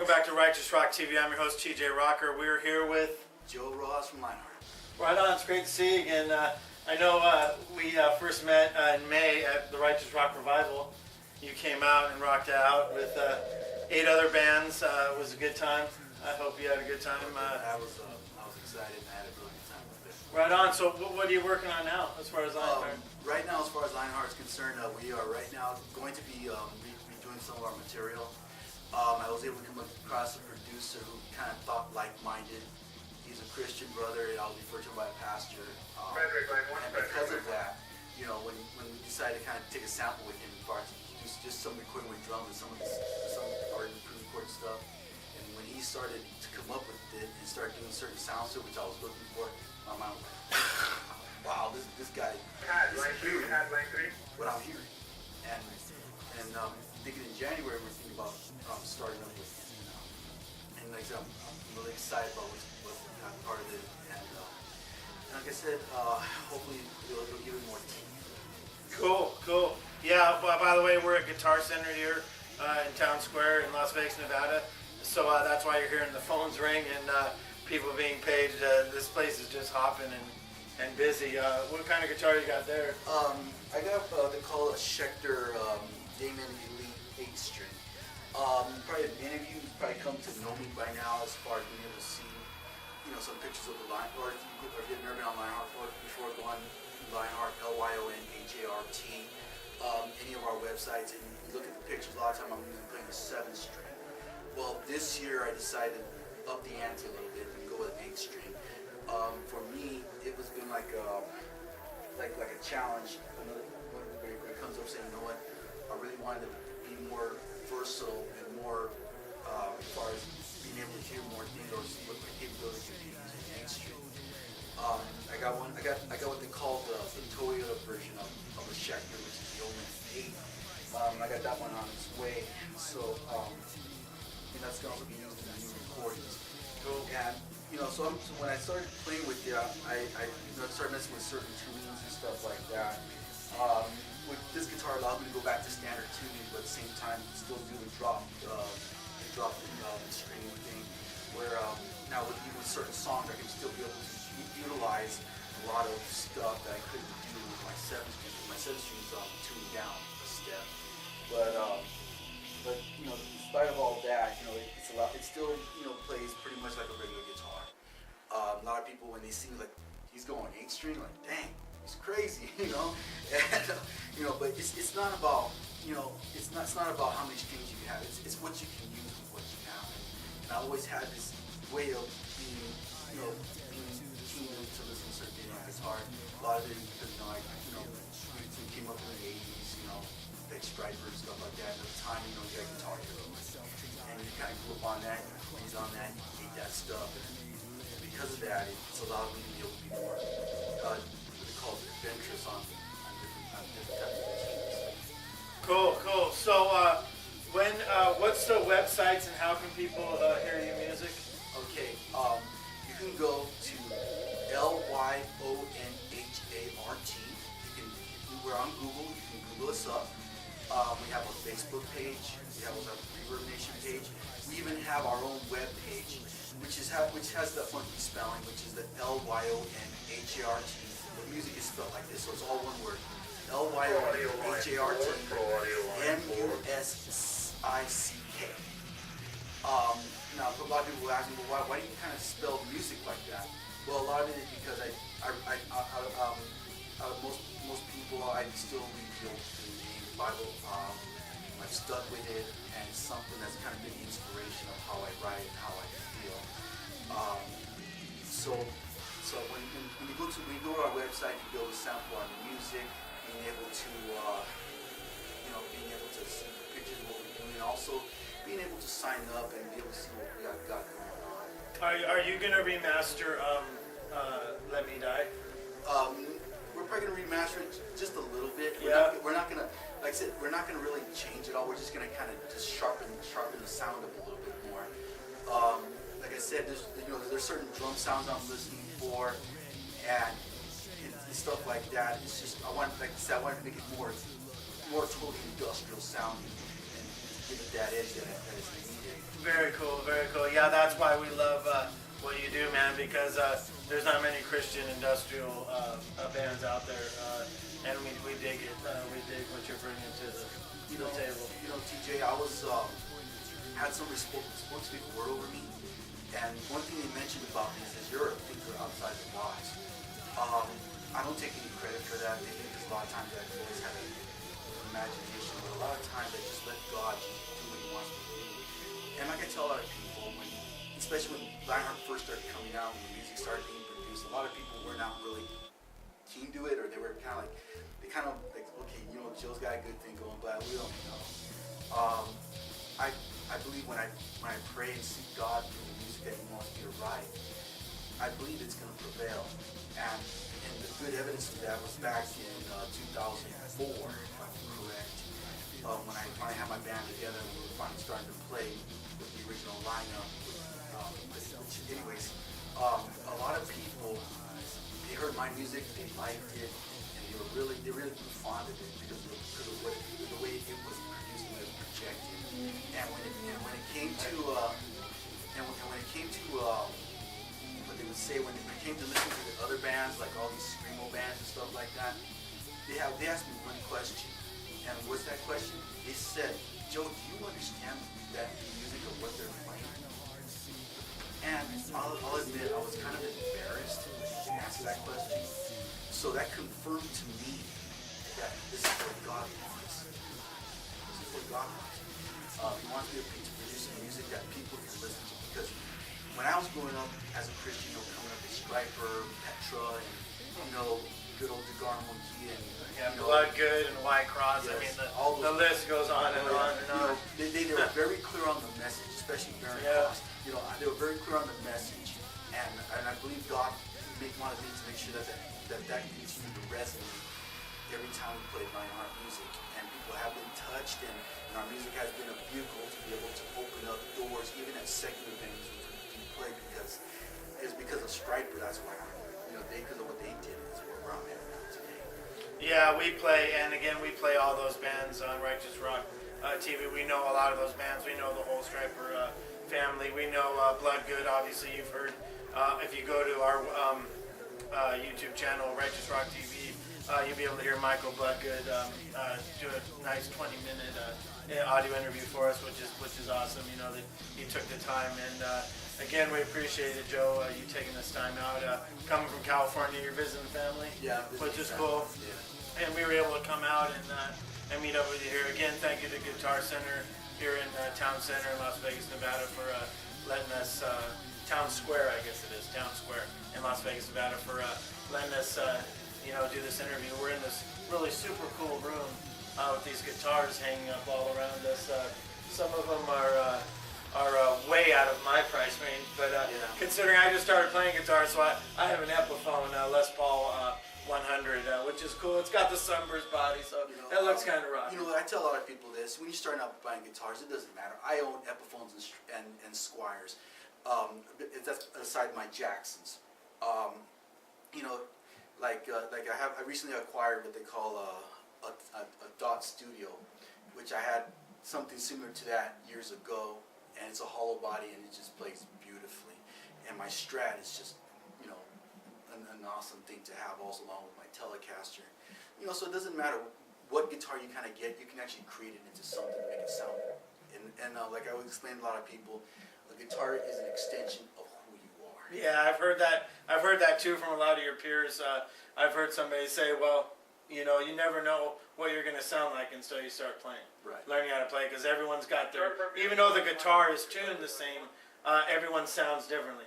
back to Righteous Rock TV. I'm your host, TJ Rocker. We're here with Joe Rojas from Lyonhart. Right on. It's great to see you again. I know we first met in May at the Righteous Rock Revival. You came out and rocked out with 8 other bands. It was a good time. I hope you had a good time. I was excited and I had a really good time with it. Right on. So what are you working on now as far as Lyonhart? Right now, as far as Lyonhart is concerned, we are right now going to be redoing some of our material. I was able to come across a producer who kind of thought like-minded. He's a Christian brother, and I'll refer to him by pastor. And because of that, you know, when we decided to kind of take a sample with him, just some recording with drums and some already pre-recorded stuff. And when he started to come up with it and start doing certain sounds to it, which I was looking for, my mind was like, wow, this guy is hearing what I'm hearing. And thinking in January, we're thinking about starting up with him. And like I said, I'm really excited about what's part of it. And like I said, hopefully it'll give it more teeth. Cool. Yeah, by the way, we're at Guitar Center here in Town Square in Las Vegas, Nevada. So that's why you're hearing the phones ring and people being paid. This place is just hopping and busy. What kind of guitar you got there? I got they call it a Schecter Damon Elite 8-string. Probably many of you probably come to know me by now as far as being able to see, you know, some pictures of the Lyonhart. Or if you've never been on Lyonhart before, go on Lyonhart, Lyonhart, any of our websites, and you look at the pictures. A lot of time I'm usually playing a 7-string. Well, this year I decided to up the ante a little bit and go with an 8-string. For me, it was been like a challenge. When it comes up saying, you know what, I really wanted to be more versatile and more as far as being able to hear more things or see what my capability could be using an 8-string. I got what they call the Toyota version of a Schecter, which is the only 8. I got that one on its way, so and that's going to be used in the new recordings. Cool. And so when I started playing with it, I started messing with certain tunings and stuff like that. With this guitar allows me to go back to standard tuning, but at the same time still do the drop string thing. Where now with certain songs, I can still be able to utilize a lot of stuff that I couldn't do with my 7-string. My 7-string is tuned down a step, but in spite of all that, it still plays pretty much like a regular guitar. A lot of people when they see like he's going 8-string, like dang, he's crazy, And but it's not about it's not about how many strings you have. It's what you can use with what you have. And I always had this way of being keen to listen to certain things on guitar. A lot of it because I came up in the 80s, like Striper and stuff like that. At the time, you had guitar heroes, and you kind of grew up on that. You plays on that. You hate that stuff. And because of that, it's allowed me to be able to be more what they call adventurous on different types of instruments. Cool. So what's the websites and how can people hear your music? Okay, you can go to Lyonhart. We're on Google. You can Google us up. We have a Facebook page. We have a Reverb Nation page. We even have our own web page, which has the funky spelling, which is the Lyonhart. The music is spelled like this, so it's all one word. Lyonhart Music. Now, a lot of people will ask me, well, why do you kind of spell music like that? Well, a lot of it is because most people, I still read the Bible. I've stuck with it, and it's something that's kind of been the inspiration of how I write and how I feel. So when you go to our website, you be able to sample our music, being able to see pictures of what we're doing, and also being able to sign up and be able to see what we got going on. Are you gonna remaster Let Me Die? We're probably gonna remaster it just a little bit. Yeah. We're not gonna, like I said, we're not gonna really change it all. We're just gonna kind of just sharpen the sound up a little bit more. Like I said, there's certain drum sounds I'm listening for, and stuff like that. It's just I wanted to make it more totally industrial sounding. And give it that edge that is needed. Very cool, very cool. Yeah, that's why we love what you do, man, because there's not many Christian industrial bands out there, and we dig it. We dig what you're bringing to the table. TJ, I was had somebody spoke to speak a word over me, and one thing they mentioned about me is you're a thinker outside the box. I don't take any credit for that. Maybe because a lot of times I've always had an imagination, but a lot of times I just let God just do what He wants me to do. And like I tell a lot of people, especially when Lyonhart first started coming out, when the music started being produced, a lot of people were not really keen to it, or they were kind of like, okay, Joe's got a good thing going, but we don't know. I believe when I pray and seek God for the music that He wants me to write, I believe it's going to prevail. And the good evidence of that was back in 2004, if I'm correct, when I finally had my band together and we were finally starting to play with the original lineup. Anyways, a lot of people, they heard my music, they liked it, and they really grew fond of it because of the way it was produced and it was projected. And when it came to what they would say when it came to listening to the other bands, like all these screamo bands and stuff like that, they asked me one question, and what's that question? They said, "Joe, do you understand that music of what they're playing?" And I'll admit, I was kind of embarrassed to answer that question. So that confirmed to me that this is what God wants. This is what God wants. He wants me to produce music that people can listen to. Because when I was growing up as a Christian, coming up with Striper, Petra, and good old Degar Monkey, and Blood Good and White Cross. Yes, I mean, the list goes on and on and on. They were very clear on the message, especially Baron Cost. They were very clear on the message, and I believe God wanted me to make sure that continued to resonate every time we played Lyonhart music, and people have been touched, and our music has been a vehicle to be able to open up doors, even at secular venues we play, because of Striper. That's why because of what they did is where I'm at now today. Yeah, we play, and again, we play all those bands on Righteous Rock TV. We know a lot of those bands. We know the whole Striper family. We know Blood Good, obviously you've heard. If you go to our YouTube channel, Righteous Rock TV, you'll be able to hear Michael Bloodgood do a nice 20-minute audio interview for us, which is awesome. That he took the time, and again, we appreciate it, Joe. You taking this time out, coming from California, you're visiting family, which is cool. Yeah. And we were able to come out and meet up with you here again. Thank you to Guitar Center here in Town Center in Las Vegas, Nevada, for letting us. Town Square, I guess it is, Town Square in Las Vegas, Nevada, for letting us, do this interview. We're in this really super cool room with these guitars hanging up all around us. Some of them are way out of my price range, but considering I just started playing guitar, so I have an Epiphone Les Paul 100, which is cool. It's got the sunburst body, so that looks kind of rough. I tell a lot of people this: when you're starting out buying guitars, it doesn't matter. I own Epiphones and Squires. That's aside my Jacksons. I recently acquired what they call a Dot Studio, which I had something similar to that years ago, and it's a hollow body and it just plays beautifully. And my Strat is just an awesome thing to have also along with my Telecaster. So it doesn't matter what guitar you kind of get, you can actually create it into something to make it sound. And like I would explain to a lot of people, a guitar is an extension of who you are. Yeah, I've heard that. I've heard that too from a lot of your peers. I've heard somebody say, well, you never know what you're going to sound like until you start playing. Right. Learning how to play, because everyone's got their, even though the guitar is tuned the same, everyone sounds differently.